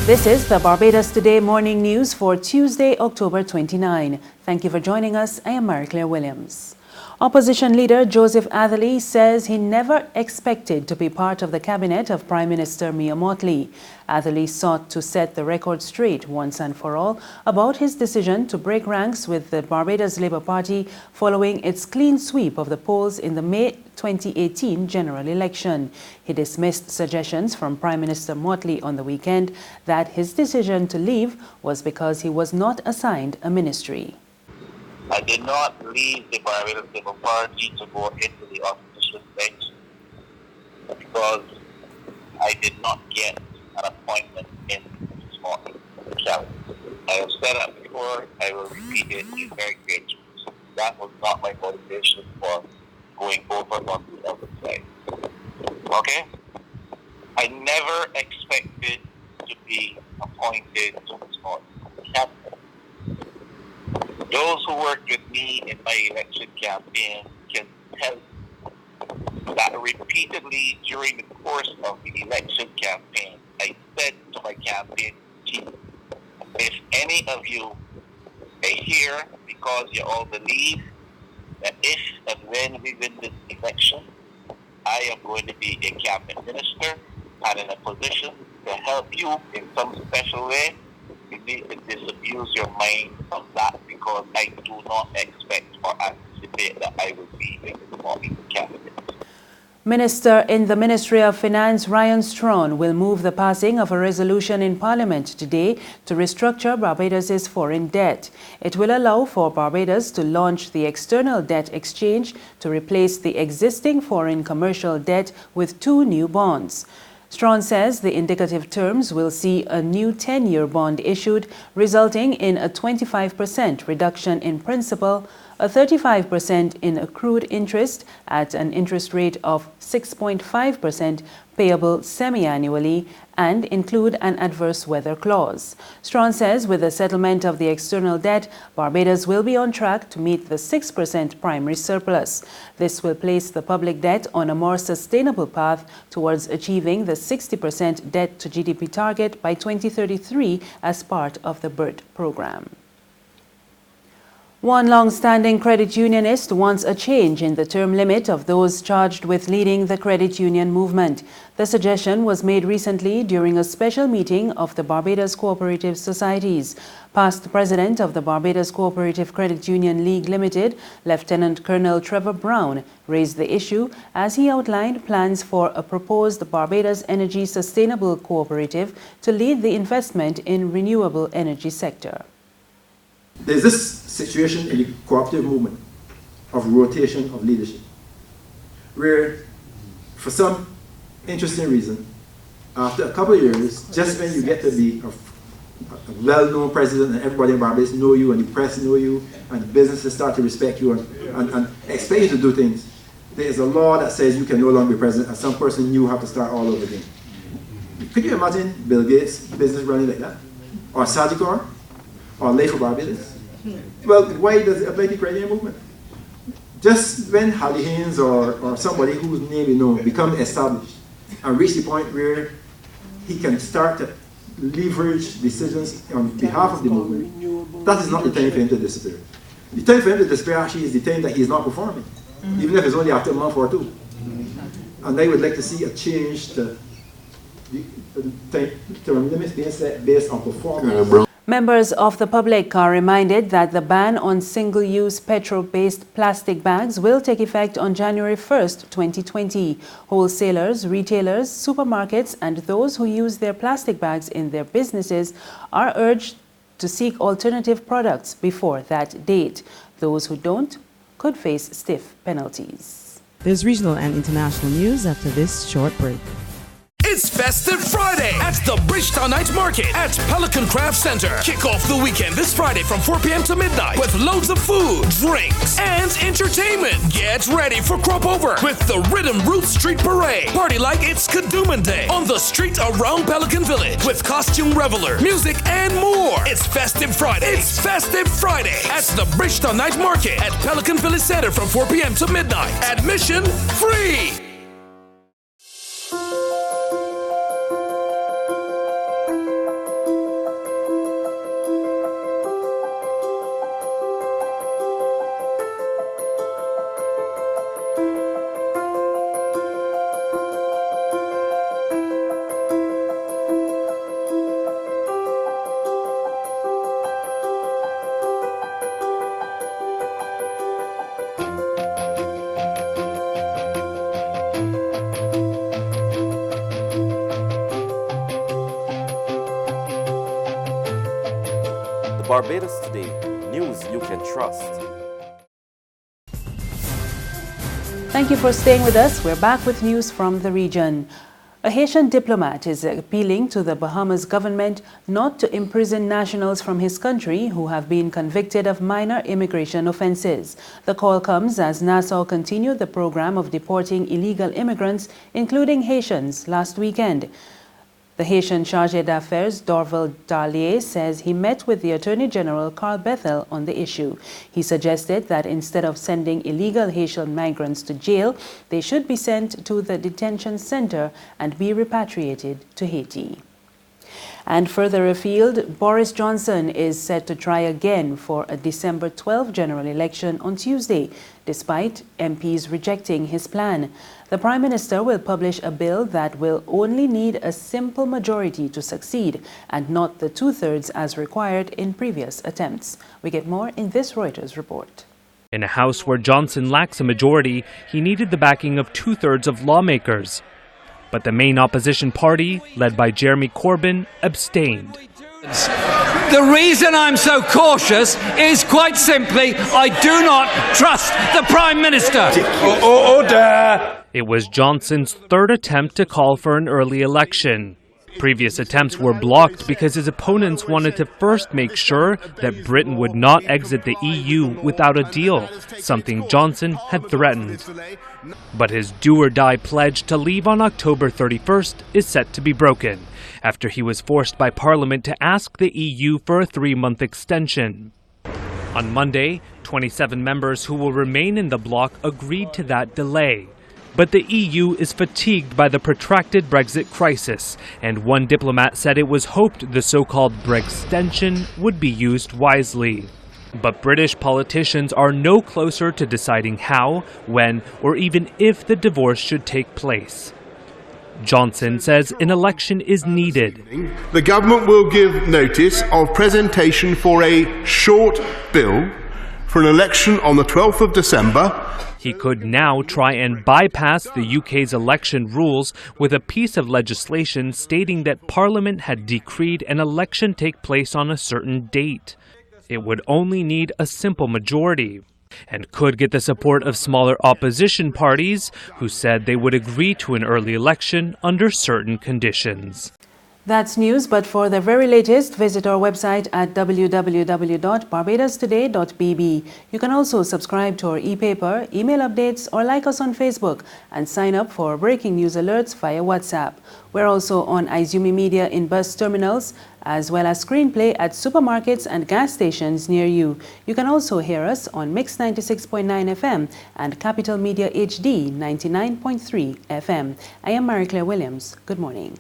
This is the Barbados Today morning news for Tuesday, October 29. Thank you for joining us. I am Marie-Claire Williams. Opposition leader Joseph Atherley says he never expected to be part of the cabinet of Prime Minister Mottley. Atherley sought to set the record straight once and for all about his decision to break ranks with the Barbados Labour Party following its clean sweep of the polls in the May 2018 general election. He dismissed suggestions from Prime Minister Mottley on the weekend that his decision to leave was because he was not assigned a ministry. I did not leave the Barbados Labour Party to go into the opposition bench because I did not get an appointment in this morning cabinet. I have said that before, I will repeat it in very great terms. That was not my motivation for going over on the other side. Okay? I never expected to be appointed to this morning cabinet. Those who worked with me in my election campaign can tell you that repeatedly during the course of the election campaign, I said to my campaign team, if any of you are here because you all believe that if and when we win this election, I am going to be a cabinet minister and in a position to help you in some special way, you need to disabuse your mind of that because I do not expect or anticipate that I will be in the morning cabinet. Minister in the Ministry of Finance, Straughn, will move the passing of a resolution in Parliament today to restructure Barbados' foreign debt. It will allow for Barbados to launch the external debt exchange to replace the existing foreign commercial debt with 2 new bonds. Straughn says the indicative terms will see a new 10-year bond issued, resulting in a 25% reduction in principal, a 35% in accrued interest at an interest rate of 6.5% payable semi-annually, and include an adverse weather clause. Straughn says with the settlement of the external debt, Barbados will be on track to meet the 6% primary surplus. This will place the public debt on a more sustainable path towards achieving the 60% debt to GDP target by 2033 as part of the BERT program. One long-standing credit unionist wants a change in the term limit of those charged with leading the credit union movement. The suggestion was made recently during a special meeting of the Barbados Cooperative Societies. Past president of the Barbados Cooperative Credit Union League Limited, Lieutenant Colonel Trevor Brown, raised the issue as he outlined plans for a proposed Barbados Energy Sustainable Cooperative to lead the investment in renewable energy sector. There's this situation in the cooperative movement of rotation of leadership, where for some interesting reason, after a couple of years, just when you get to be a well-known president and everybody in Barbados know you and the press know you and the businesses start to respect you and expect you to do things, there's a law that says you can no longer be president and some person new have to start all over again. Could you imagine Bill Gates' business running like that? Or Sagicor? Or Life for Barbados? Well, why does it apply to the credit union movement? Just when Harley Haynes or somebody whose name you know become established and reach the point where he can start to leverage decisions on behalf of the movement, that is not the time for him to disappear. The time for him to disappear actually is the time that he is not performing, even if it's only after a month or 2. And I would like to see a change to the term limits being set based on performance. Members of the public are reminded that the ban on single-use petrol-based plastic bags will take effect on January 1st, 2020. Wholesalers, retailers, supermarkets, and those who use their plastic bags in their businesses are urged to seek alternative products before that date. Those who don't could face stiff penalties. There's regional and international news after this short break. It's Festive Friday at the Bridgetown Night Market at Pelican Craft Center. Kick off the weekend this Friday from 4 p.m. to midnight with loads of food, drinks, and entertainment. Get ready for Crop Over with the Rhythm Roots Street Parade. Party like it's Kadooman Day on the street around Pelican Village with costume reveler, music, and more. It's Festive Friday. It's Festive Friday at the Bridgetown Night Market at Pelican Village Center from 4 p.m. to midnight. Admission free. Barbados Today, news you can trust. Thank you for staying with us. We're back with news from the region. A Haitian diplomat is appealing to the Bahamas government not to imprison nationals from his country who have been convicted of minor immigration offenses. The call comes as Nassau continued the program of deporting illegal immigrants, including Haitians, last weekend. The Haitian Chargé d'Affaires, Dorval Darlier, says he met with the Attorney General Carl Bethel on the issue. He suggested that instead of sending illegal Haitian migrants to jail, they should be sent to the detention center and be repatriated to Haiti. And further afield, Boris Johnson is set to try again for a December 12 general election on Tuesday, despite MPs rejecting his plan. The Prime Minister will publish a bill that will only need a simple majority to succeed and not the two-thirds as required in previous attempts. We get more in this Reuters report. In a House where Johnson lacks a majority, he needed the backing of two-thirds of lawmakers. But the main opposition party, led by Jeremy Corbyn, abstained. The reason I'm so cautious is quite simply I do not trust the Prime Minister. Order! It was Johnson's third attempt to call for an early election. Previous attempts were blocked because his opponents wanted to first make sure that Britain would not exit the EU without a deal, something Johnson had threatened. But his do-or-die pledge to leave on October 31st is set to be broken, after he was forced by Parliament to ask the EU for a 3-month extension. On Monday, 27 members who will remain in the bloc agreed to that delay. But the EU is fatigued by the protracted Brexit crisis, and one diplomat said it was hoped the so-called Brextension would be used wisely. But British politicians are no closer to deciding how, when, or even if the divorce should take place. Johnson says an election is needed. The government will give notice of presentation for a short bill for an election on the 12th of December. He could now try and bypass the UK's election rules with a piece of legislation stating that Parliament had decreed an election take place on a certain date. It would only need a simple majority, and could get the support of smaller opposition parties who said they would agree to an early election under certain conditions. That's news, but for the very latest, visit our website at www.barbadostoday.bb. You can also subscribe to our e-paper, email updates, or like us on Facebook and sign up for breaking news alerts via WhatsApp. We're also on Izumi Media in bus terminals, as well as Screenplay at supermarkets and gas stations near you. You can also hear us on Mix 96.9 FM and Capital Media HD 99.3 FM. I am Marie Claire Williams. Good morning.